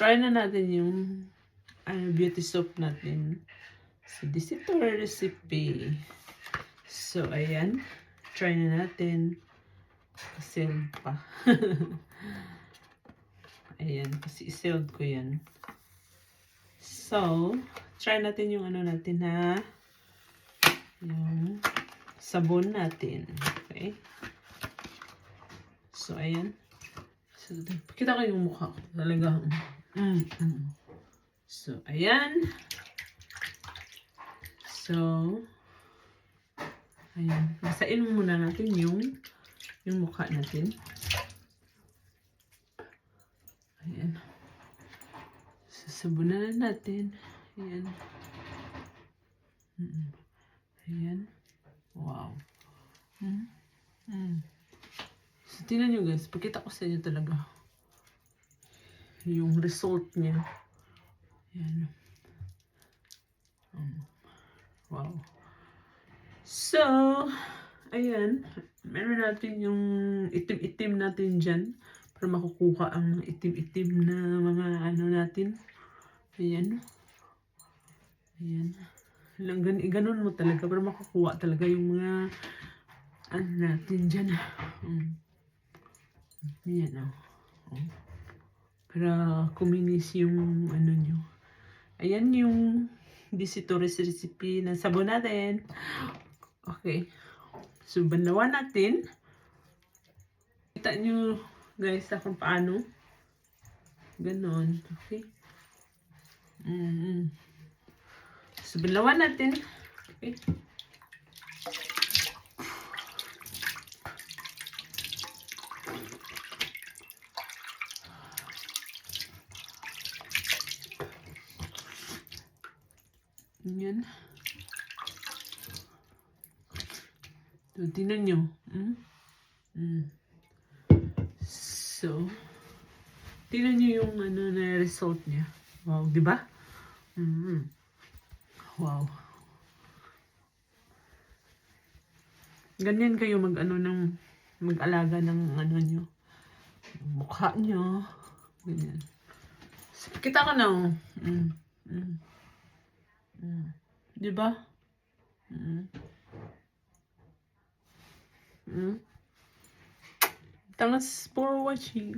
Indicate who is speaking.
Speaker 1: try na natin yung beauty soap natin. So, this is our recipe. So, ayan. Try na natin. Sealed pa. Ayan, kasi sealed ko yan. So, try natin yung ano natin ha. Yung sabon natin. Okay? So, ayan. So, pakita ko yung mukha ko. Talaga. So, ayan. So, ayan. Basain muna natin yung mukha natin. Ayan. Sasabunan natin. Ayan. Ayan. Wow. So, tingnan nyo guys. Pakita ko sa inyo talaga yung result niya. Ayan. Wow. So, ayan. Meron natin yung itim-itim natin dyan. Para makukuha ang itim-itim na mga ano natin. Ayan. Ayan. Ganun mo talaga para makukuha talaga yung mga ano natin dyan. Ayan o. Para kuminis yung ano nyo. Ayan yung Disitoris recipe ng sabon natin. Okay. So, banlawan natin. Kita nyo guys kung paano. Ganon. Okay. So, banlawan natin. Okay. Yan. So, tingnan nyo. So, tingnan nyo yung ano na result niya. Wow, di ba? Wow. Ganyan kayo mag-alaga ng ano nyo. Mukha nyo. Ganyan. So, kita ka na. Di ba? Thanks for watching.